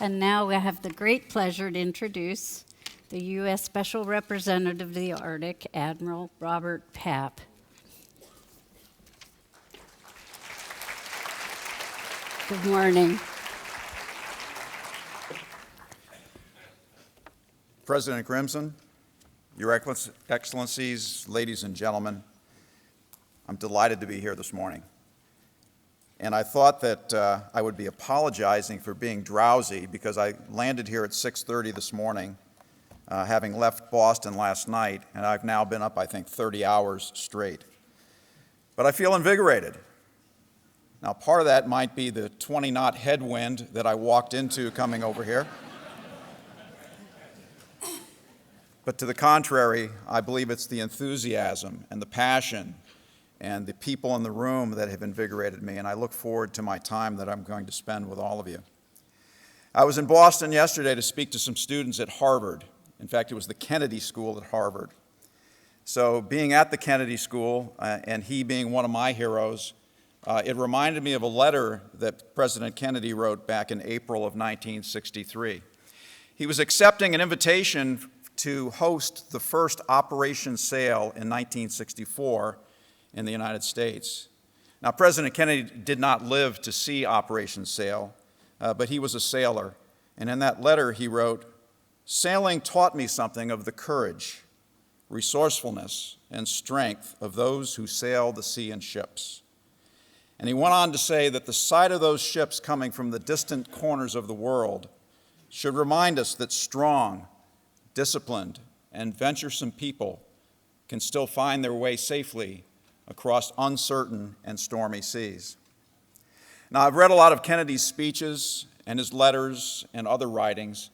And now we have the great pleasure to introduce the U.S. Special Representative of the Arctic, Admiral Robert Papp. Good morning. President Grimson, Your Excellencies, ladies and gentlemen, I'm delighted to be here this morning. And I thought that I would be apologizing for being drowsy because I landed here at 6:30 this morning, having left Boston last night, and I've now been up, I think, 30 hours straight. But I feel invigorated. Now, part of that might be the 20-knot headwind that I walked into coming over here. But to the contrary, I believe it's the enthusiasm and the passion and the people in the room that have invigorated me, and I look forward to my time that I'm going to spend with all of you. I was in Boston yesterday to speak to some students at Harvard. In fact, it was the Kennedy School at Harvard. So being at the Kennedy School, and he being one of my heroes, it reminded me of a letter that President Kennedy wrote back in April of 1963. He was accepting an invitation to host the first Operation Sail in 1964 in the United States. Now, President Kennedy did not live to see Operation Sail, but he was a sailor. And in that letter, he wrote, "Sailing taught me something of the courage, resourcefulness, and strength of those who sail the sea in ships." And he went on to say that the sight of those ships coming from the distant corners of the world should remind us that strong, disciplined, and venturesome people can still find their way safely across uncertain and stormy seas. Now, I've read a lot of Kennedy's speeches and his letters and other writings,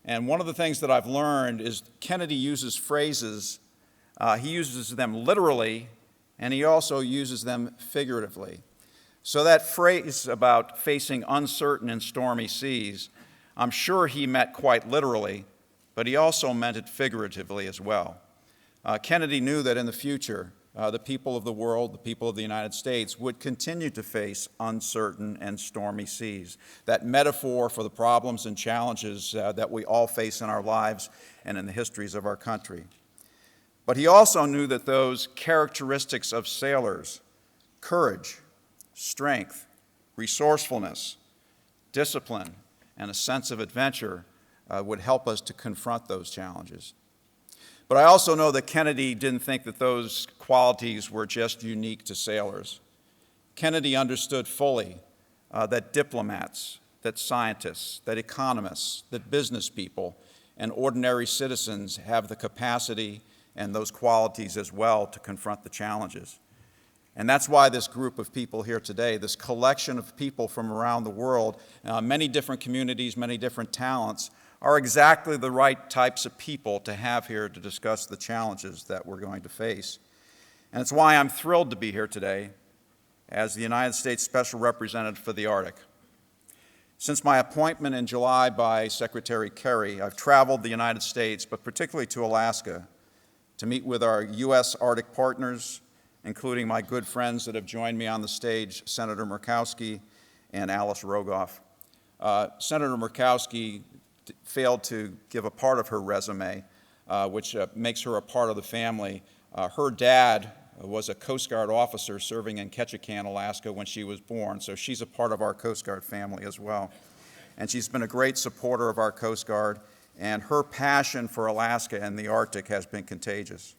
and one of the things that I've learned is Kennedy uses phrases, he uses them literally, and he also uses them figuratively. So that phrase about facing uncertain and stormy seas, I'm sure he meant quite literally, but he also meant it figuratively as well. Kennedy knew that in the future, the people of the world, the people of the United States, would continue to face uncertain and stormy seas. That metaphor for the problems and challenges that we all face in our lives and in the histories of our country. But he also knew that those characteristics of sailors, courage, strength, resourcefulness, discipline, and a sense of adventure would help us to confront those challenges. But I also know that Kennedy didn't think that those qualities were just unique to sailors. Kennedy understood fully that diplomats, that scientists, that economists, that business people, and ordinary citizens have the capacity and those qualities as well to confront the challenges. And that's why this group of people here today, this collection of people from around the world, many different communities, many different talents, are exactly the right types of people to have here to discuss the challenges that we're going to face. And it's why I'm thrilled to be here today as the United States Special Representative for the Arctic. Since my appointment in July by Secretary Kerry, I've traveled the United States, but particularly to Alaska, to meet with our U.S. Arctic partners, including my good friends that have joined me on the stage, Senator Murkowski and Alice Rogoff. Senator Murkowski failed to give a part of her resume, which makes her a part of the family. Her dad was a Coast Guard officer serving in Ketchikan, Alaska when she was born, so she's a part of our Coast Guard family as well. And she's been a great supporter of our Coast Guard, and her passion for Alaska and the Arctic has been contagious.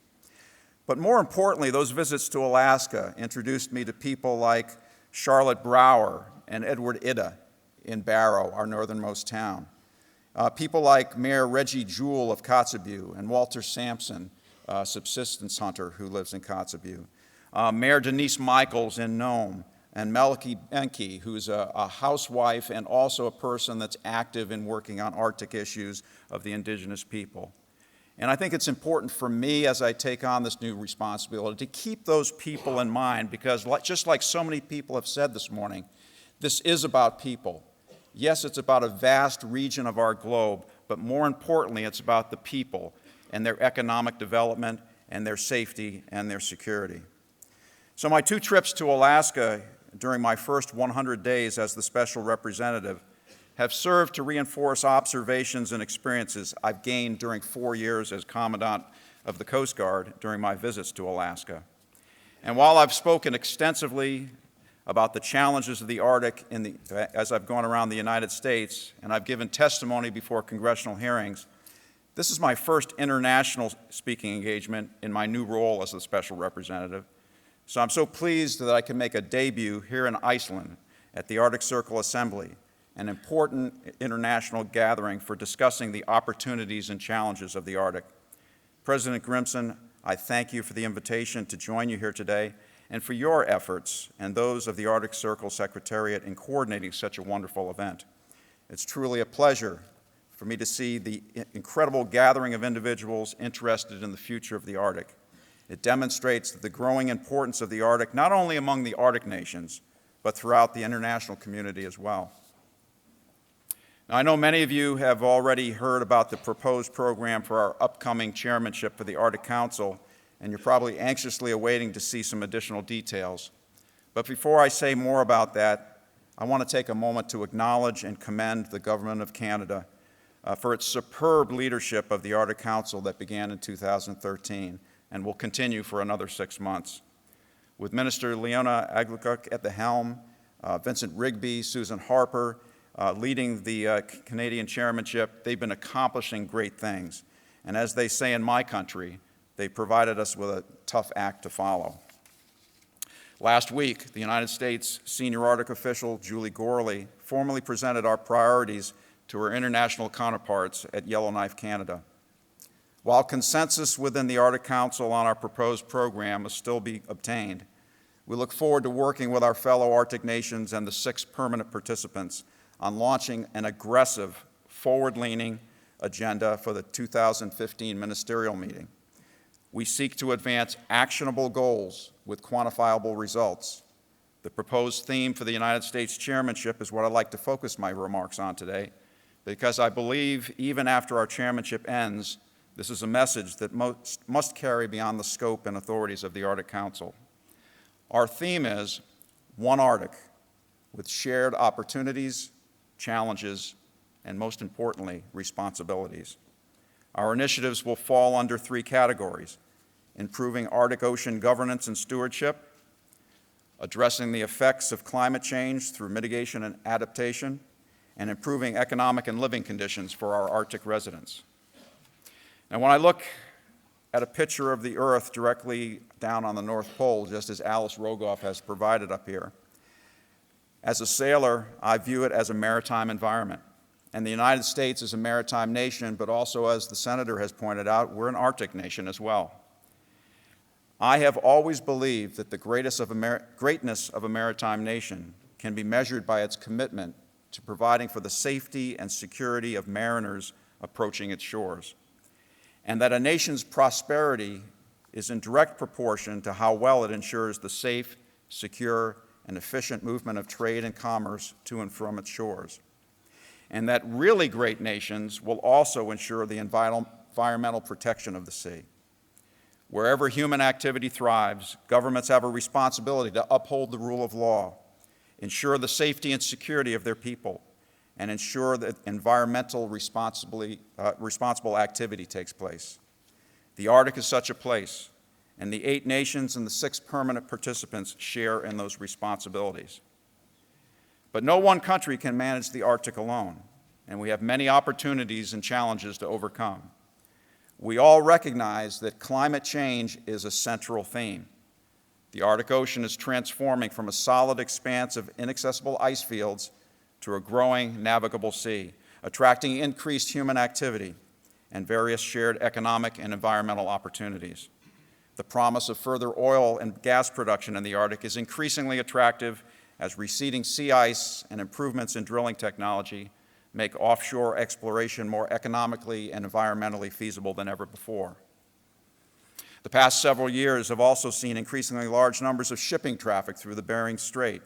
But more importantly, those visits to Alaska introduced me to people like Charlotte Brower and Edward Ida in Barrow, our northernmost town. People like Mayor Reggie Jewell of Kotzebue and Walter Sampson, subsistence hunter who lives in Kotzebue. Mayor Denise Michaels in Nome, and Melky Benke, who's a housewife and also a person that's active in working on Arctic issues of the indigenous people. And I think it's important for me as I take on this new responsibility to keep those people in mind because just like so many people have said this morning, this is about people. Yes, it's about a vast region of our globe, but more importantly, it's about the people and their economic development and their safety and their security. So my 2 trips to Alaska during my first 100 days as the special representative have served to reinforce observations and experiences I've gained during 4 years as Commandant of the Coast Guard during my visits to Alaska. And while I've spoken extensively about the challenges of the Arctic as I've gone around the United States, and I've given testimony before congressional hearings, this is my first international speaking engagement in my new role as the Special Representative. So I'm so pleased that I can make a debut here in Iceland at the Arctic Circle Assembly, an important international gathering for discussing the opportunities and challenges of the Arctic. President Grimson, I thank you for the invitation to join you here today and for your efforts and those of the Arctic Circle Secretariat in coordinating such a wonderful event. It's truly a pleasure for me to see the incredible gathering of individuals interested in the future of the Arctic. It demonstrates the growing importance of the Arctic, not only among the Arctic nations, but throughout the international community as well. Now, I know many of you have already heard about the proposed program for our upcoming chairmanship for the Arctic Council, and you're probably anxiously awaiting to see some additional details. But before I say more about that, I want to take a moment to acknowledge and commend the Government of Canada for its superb leadership of the Arctic Council that began in 2013 and will continue for another 6 months. With Minister Leona Aglukkaq at the helm, Vincent Rigby, Susan Harper, leading the Canadian chairmanship, they've been accomplishing great things. And as they say in my country, they provided us with a tough act to follow. Last week, the United States senior Arctic official, Julie Gorley, formally presented our priorities to her international counterparts at Yellowknife, Canada. While consensus within the Arctic Council on our proposed program must still be obtained, we look forward to working with our fellow Arctic nations and the 6 permanent participants on launching an aggressive, forward-leaning agenda for the 2015 ministerial meeting. We seek to advance actionable goals with quantifiable results. The proposed theme for the United States chairmanship is what I'd like to focus my remarks on today, because I believe even after our chairmanship ends, this is a message that must carry beyond the scope and authorities of the Arctic Council. Our theme is One Arctic, with shared opportunities, challenges, and most importantly, responsibilities. Our initiatives will fall under 3 categories: improving Arctic Ocean governance and stewardship, addressing the effects of climate change through mitigation and adaptation, and improving economic and living conditions for our Arctic residents. Now, when I look at a picture of the Earth directly down on the North Pole, just as Alice Rogoff has provided up here, as a sailor, I view it as a maritime environment. And the United States is a maritime nation, but also, as the Senator has pointed out, we're an Arctic nation as well. I have always believed that the greatness of a maritime nation can be measured by its commitment to providing for the safety and security of mariners approaching its shores, and that a nation's prosperity is in direct proportion to how well it ensures the safe, secure, and efficient movement of trade and commerce to and from its shores, and that really great nations will also ensure the environmental protection of the sea. Wherever human activity thrives, governments have a responsibility to uphold the rule of law, ensure the safety and security of their people, and ensure that environmental responsible activity takes place. The Arctic is such a place, and the 8 nations and the 6 permanent participants share in those responsibilities. But no one country can manage the Arctic alone, and we have many opportunities and challenges to overcome. We all recognize that climate change is a central theme. The Arctic Ocean is transforming from a solid expanse of inaccessible ice fields to a growing navigable sea, attracting increased human activity and various shared economic and environmental opportunities. The promise of further oil and gas production in the Arctic is increasingly attractive as receding sea ice and improvements in drilling technology make offshore exploration more economically and environmentally feasible than ever before. The past several years have also seen increasingly large numbers of shipping traffic through the Bering Strait,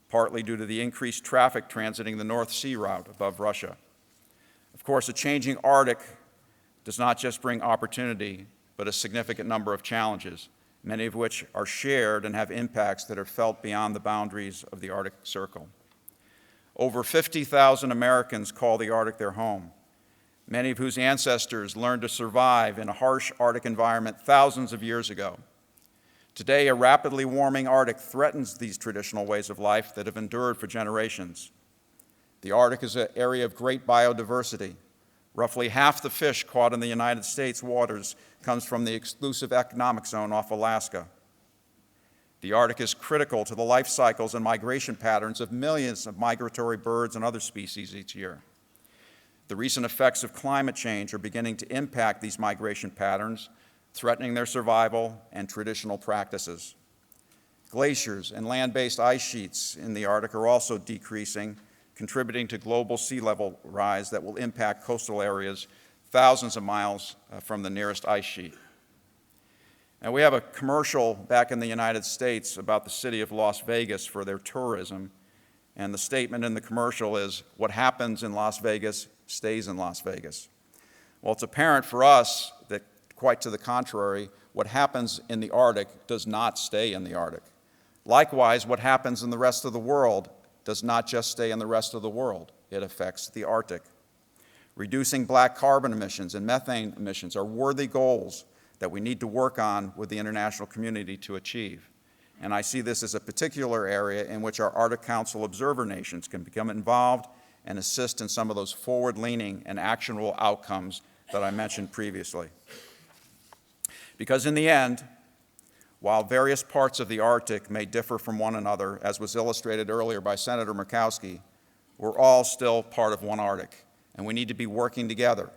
partly due to the increased traffic transiting the North Sea route above Russia. Of course, a changing Arctic does not just bring opportunity, but a significant number of challenges, many of which are shared and have impacts that are felt beyond the boundaries of the Arctic Circle. Over 50,000 Americans call the Arctic their home, many of whose ancestors learned to survive in a harsh Arctic environment thousands of years ago. Today, a rapidly warming Arctic threatens these traditional ways of life that have endured for generations. The Arctic is an area of great biodiversity. Roughly half the fish caught in the United States waters comes from the exclusive economic zone off Alaska. The Arctic is critical to the life cycles and migration patterns of millions of migratory birds and other species each year. The recent effects of climate change are beginning to impact these migration patterns, threatening their survival and traditional practices. Glaciers and land-based ice sheets in the Arctic are also decreasing, contributing to global sea level rise that will impact coastal areas thousands of miles from the nearest ice sheet. And we have a commercial back in the United States about the city of Las Vegas for their tourism, and the statement in the commercial is, "What happens in Las Vegas stays in Las Vegas." Well, it's apparent for us that, quite to the contrary, what happens in the Arctic does not stay in the Arctic. Likewise, what happens in the rest of the world does not just stay in the rest of the world. It affects the Arctic. Reducing black carbon emissions and methane emissions are worthy goals that we need to work on with the international community to achieve. And I see this as a particular area in which our Arctic Council observer nations can become involved and assist in some of those forward-leaning and actionable outcomes that I mentioned previously. Because in the end, while various parts of the Arctic may differ from one another, as was illustrated earlier by Senator Murkowski, we're all still part of one Arctic, and we need to be working together.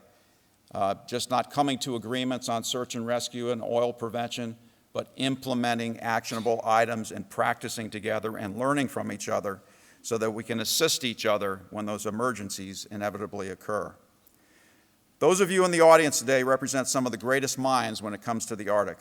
Just not coming to agreements on search and rescue and oil prevention, but implementing actionable items and practicing together and learning from each other so that we can assist each other when those emergencies inevitably occur. Those of you in the audience today represent some of the greatest minds when it comes to the Arctic.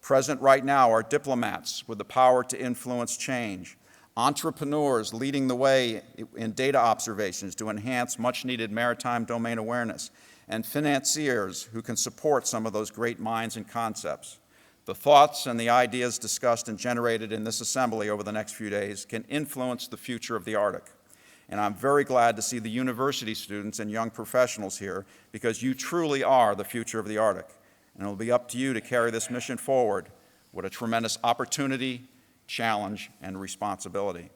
Present right now are diplomats with the power to influence change, entrepreneurs leading the way in data observations to enhance much-needed maritime domain awareness, and financiers who can support some of those great minds and concepts. The thoughts and the ideas discussed and generated in this assembly over the next few days can influence the future of the Arctic. And I'm very glad to see the university students and young professionals here because you truly are the future of the Arctic. And it'll be up to you to carry this mission forward with a tremendous opportunity, challenge, and responsibility.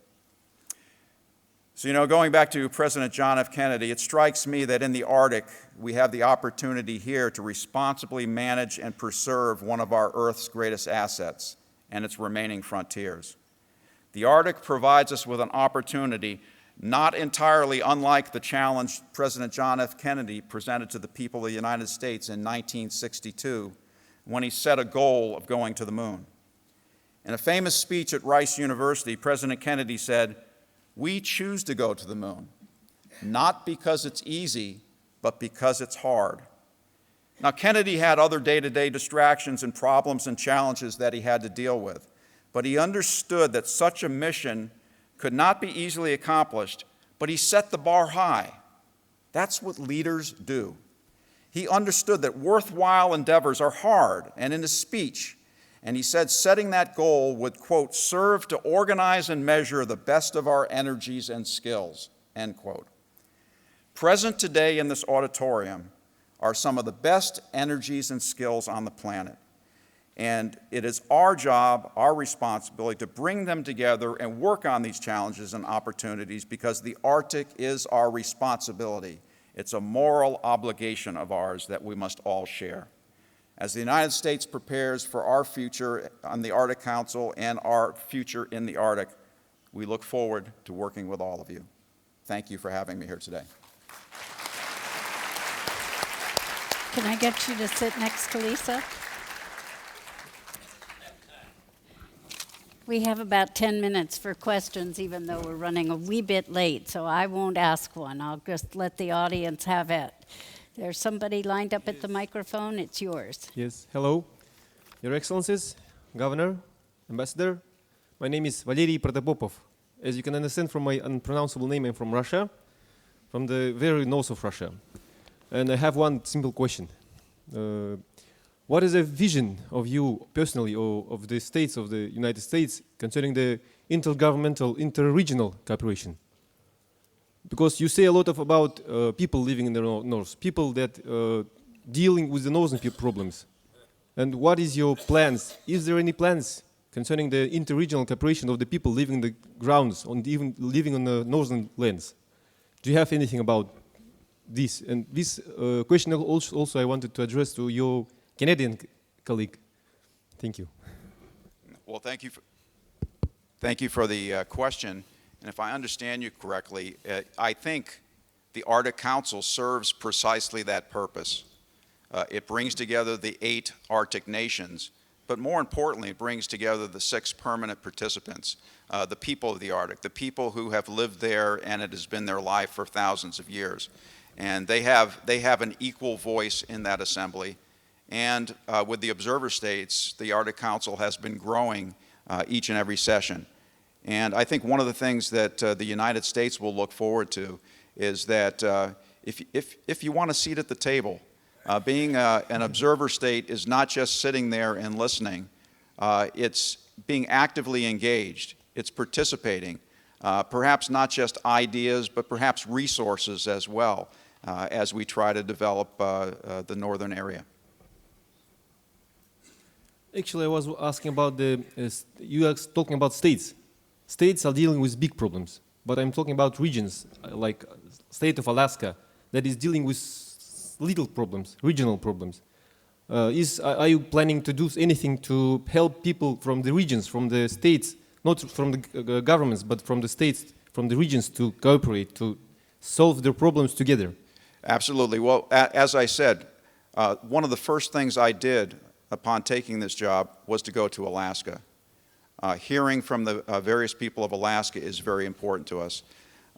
So, going back to President John F. Kennedy, it strikes me that in the Arctic, we have the opportunity here to responsibly manage and preserve one of our Earth's greatest assets and its remaining frontiers. The Arctic provides us with an opportunity not entirely unlike the challenge President John F. Kennedy presented to the people of the United States in 1962 when he set a goal of going to the moon. In a famous speech at Rice University, President Kennedy said, "We choose to go to the moon, not because it's easy, but because it's hard." Now, Kennedy had other day-to-day distractions and problems and challenges that he had to deal with, but he understood that such a mission could not be easily accomplished, but he set the bar high. That's what leaders do. He understood that worthwhile endeavors are hard, and in his speech, and he said setting that goal would, quote, "serve to organize and measure the best of our energies and skills," end quote. Present today in this auditorium are some of the best energies and skills on the planet. And it is our job, our responsibility to bring them together and work on these challenges and opportunities because the Arctic is our responsibility. It's a moral obligation of ours that we must all share. As the United States prepares for our future on the Arctic Council and our future in the Arctic, we look forward to working with all of you. Thank you for having me here today. Can I get you to sit next to Lisa? We have about 10 minutes for questions, even though we're running a wee bit late, so I won't ask one. I'll just let the audience have it. There's somebody lined up at the microphone. It's yours. Yes, hello. Your Excellencies, Governor, Ambassador. My name is Valery Protopopov. As you can understand from my unpronounceable name, I'm from Russia, from the very north of Russia. And I have one simple question. What is a vision of you personally or of the states of the United States concerning the intergovernmental, interregional cooperation? because you say a lot about people living in the north, people that dealing with the northern problems. And what is your plans? Is there any plans concerning the interregional cooperation of the people living the grounds, even living on the northern lands? Do you have anything about this? And this question also I wanted to address to your Canadian colleague. Thank you. Well, thank you for the question. And if I understand you correctly, I think the Arctic Council serves precisely that purpose. It brings together the 8 Arctic nations, but more importantly, it brings together the 6 permanent participants, the people of the Arctic, the people who have lived there and it has been their life for thousands of years. And they have an equal voice in that assembly. And with the observer states, the Arctic Council has been growing each and every session. And I think one of the things that the United States will look forward to is that if you want a seat at the table, being an observer state is not just sitting there and listening. It's being actively engaged. It's participating. Perhaps not just ideas, but perhaps resources as well as we try to develop the northern area. Actually, I was asking about you are talking about states. States are dealing with big problems, but I'm talking about regions, like state of Alaska, that is dealing with little problems, regional problems. Are you planning to do anything to help people from the regions, from the states, not from the governments, but from the states, from the regions to cooperate, to solve their problems together? Absolutely. Well, as I said, one of the first things I did upon taking this job was to go to Alaska. Hearing from the various people of Alaska is very important to us.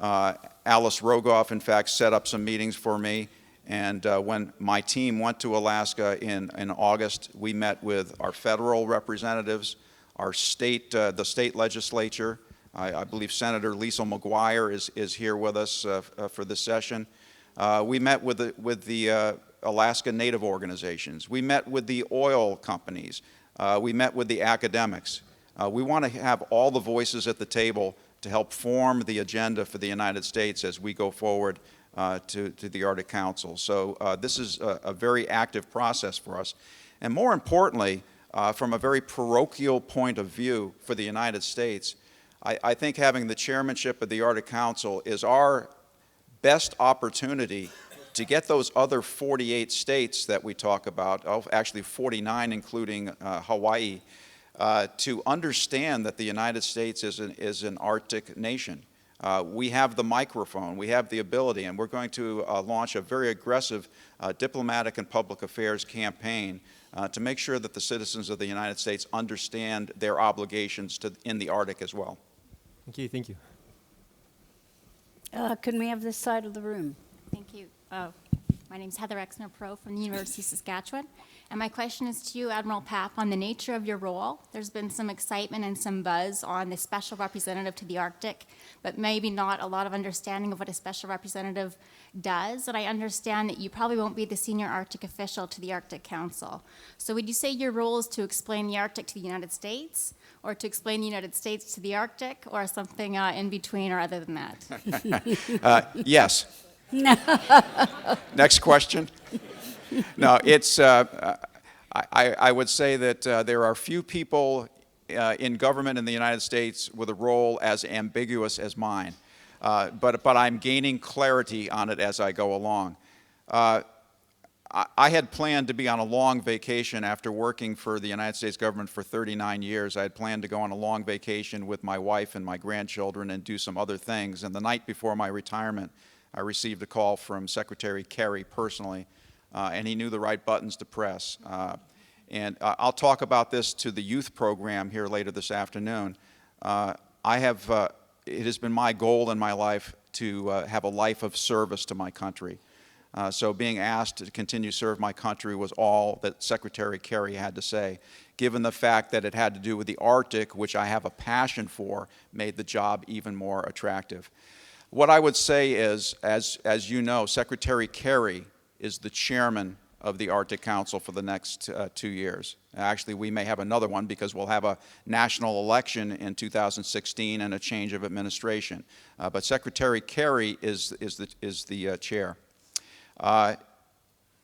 Alice Rogoff, in fact, set up some meetings for me. And when my team went to Alaska in August, we met with our federal representatives, our state, the state legislature. I believe Senator Liesl McGuire is here with us for this session. We met with the Alaska Native organizations. We met with the oil companies. We met with the academics. We want to have all the voices at the table to help form the agenda for the United States as we go forward to the Arctic Council. So this is a very active process for us. And more importantly, from a very parochial point of view for the United States, I think having the chairmanship of the Arctic Council is our best opportunity to get those other 48 states that we talk about, actually 49 including Hawaii, to understand that the United States is an Arctic nation. We have the microphone, we have the ability, and we're going to launch a very aggressive diplomatic and public affairs campaign to make sure that the citizens of the United States understand their obligations in the Arctic as well. Okay, thank you. Can we have this side of the room? Thank you. My name is Heather Exner-Pro from the University of Saskatchewan. And my question is to you, Admiral Papp, on the nature of your role. There's been some excitement and some buzz on the special representative to the Arctic, but maybe not a lot of understanding of what a special representative does. And I understand that you probably won't be the senior Arctic official to the Arctic Council. So would you say your role is to explain the Arctic to the United States, or to explain the United States to the Arctic, or something in between or other than that? Yes. Next question. No, it's, I would say that there are few people in government in the United States with a role as ambiguous as mine, but I'm gaining clarity on it as I go along. I had planned to be on a long vacation after working for the United States government for 39 years. I had planned to go on a long vacation with my wife and my grandchildren and do some other things. And the night before my retirement, I received a call from Secretary Kerry personally, and he knew the right buttons to press. And I'll talk about this to the youth program here later this afternoon. It has been my goal in my life to have a life of service to my country. So being asked to continue to serve my country was all that Secretary Kerry had to say, given the fact that it had to do with the Arctic, which I have a passion for, made the job even more attractive. What I would say is, as you know, Secretary Kerry is the chairman of the Arctic Council for the next 2 years. Actually, we may have another one because we'll have a national election in 2016 and a change of administration. But Secretary Kerry is the chair.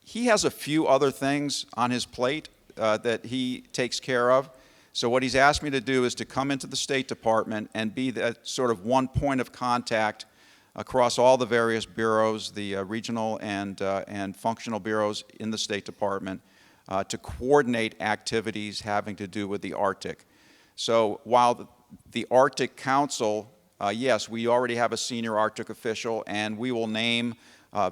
He has a few other things on his plate that he takes care of. So what he's asked me to do is to come into the State Department and be that sort of one point of contact across all the various bureaus, the regional and functional bureaus in the State Department, to coordinate activities having to do with the Arctic. So while the Arctic Council, yes, we already have a senior Arctic official, and we will name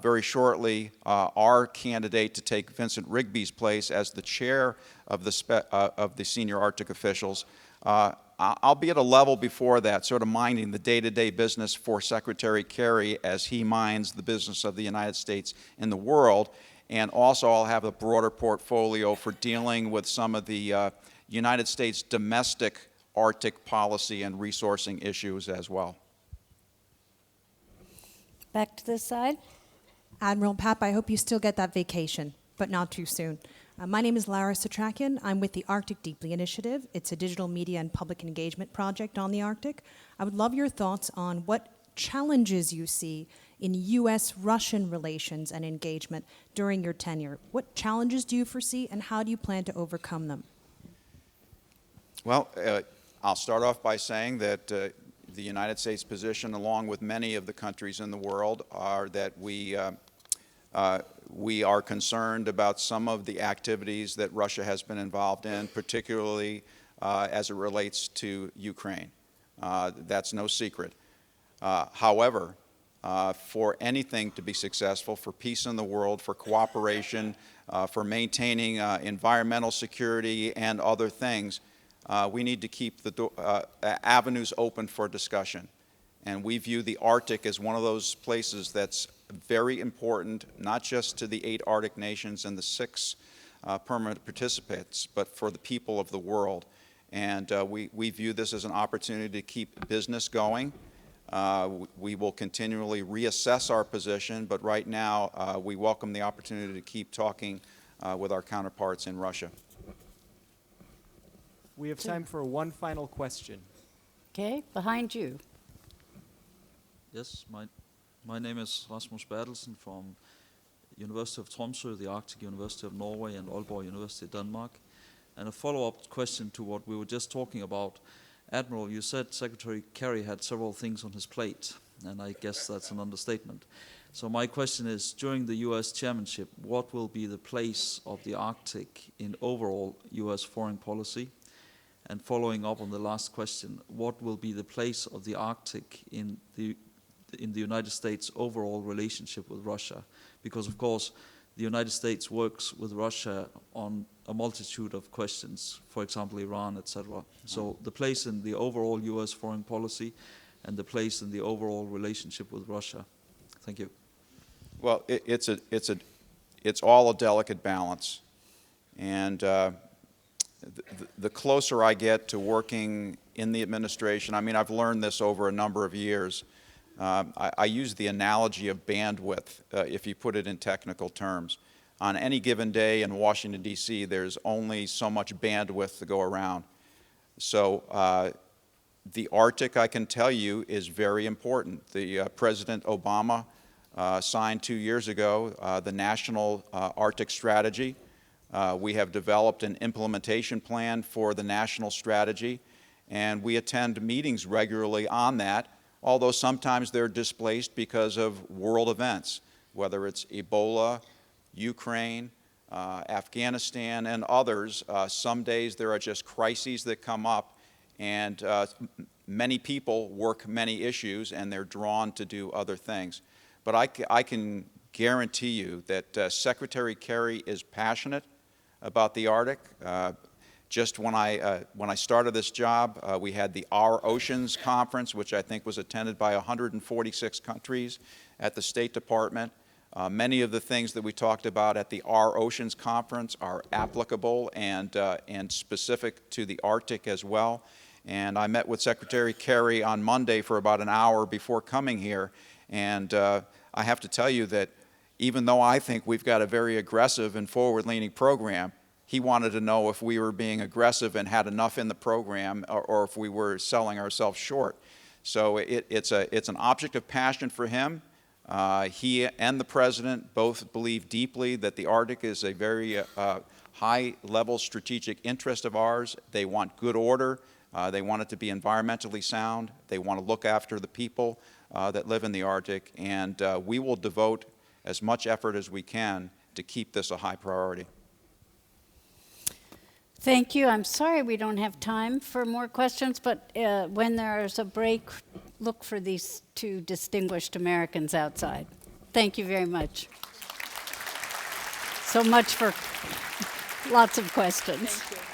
very shortly our candidate to take Vincent Rigby's place as the chair of the senior Arctic officials. I'll be at a level before that, sort of minding the day-to-day business for Secretary Kerry as he minds the business of the United States in the world. And also I'll have a broader portfolio for dealing with some of the United States domestic Arctic policy and resourcing issues as well. Back to this side. Admiral Papp, I hope you still get that vacation, but not too soon. My name is Lara Satrakian. I'm with the Arctic Deeply Initiative. It's a digital media and public engagement project on the Arctic. I would love your thoughts on what challenges you see in U.S.-Russian relations and engagement during your tenure. What challenges do you foresee, and how do you plan to overcome them? Well, I'll start off by saying that the United States position, along with many of the countries in the world, are that we are concerned about some of the activities that Russia has been involved in, particularly as it relates to Ukraine. That's no secret. However, for anything to be successful, for peace in the world, for cooperation, for maintaining environmental security and other things, we need to keep the avenues open for discussion. And we view the Arctic as one of those places that's very important, not just to the 8 Arctic nations and the 6 permanent participants, but for the people of the world. And we view this as an opportunity to keep business going. We will continually reassess our position, but right now we welcome the opportunity to keep talking with our counterparts in Russia. We have time for one final question. Okay, behind you. Yes, my name is Rasmus Bertelsen from University of Tromsø, the Arctic University of Norway, and Aalborg University, Denmark. And a follow-up question to what we were just talking about. Admiral, you said Secretary Kerry had several things on his plate, and I guess that's an understatement. So my question is, during the U.S. chairmanship, what will be the place of the Arctic in overall U.S. foreign policy? And following up on the last question, what will be the place of the Arctic in the United States' overall relationship with Russia? Because, of course, the United States works with Russia on a multitude of questions, for example, Iran, etc. So the place in the overall U.S. foreign policy and the place in the overall relationship with Russia. Thank you. Well, it's all a delicate balance. And the closer I get to working in the administration, I mean, I've learned this over a number of years. I use the analogy of bandwidth, if you put it in technical terms. On any given day in Washington, D.C., there's only so much bandwidth to go around. So the Arctic, I can tell you, is very important. President Obama signed 2 years ago the National Arctic Strategy. We have developed an implementation plan for the national strategy, and we attend meetings regularly on that, although sometimes they're displaced because of world events, whether it's Ebola, Ukraine, Afghanistan, and others. Some days there are just crises that come up, and many people work many issues, and they're drawn to do other things. But I can guarantee you that Secretary Kerry is passionate about the Arctic. Just when I started this job, we had the Our Oceans Conference, which I think was attended by 146 countries at the State Department. Many of the things that we talked about at the Our Oceans Conference are applicable and specific to the Arctic as well. And I met with Secretary Kerry on Monday for about an hour before coming here. And I have to tell you that even though I think we've got a very aggressive and forward-leaning program, he wanted to know if we were being aggressive and had enough in the program, or if we were selling ourselves short. So it's an object of passion for him. He and the President both believe deeply that the Arctic is a very high-level strategic interest of ours. They want good order. They want it to be environmentally sound. They want to look after the people that live in the Arctic. And we will devote as much effort as we can to keep this a high priority. Thank you. I'm sorry we don't have time for more questions, but when there's a break, look for these two distinguished Americans outside. Thank you very much. So much for lots of questions. Thank you.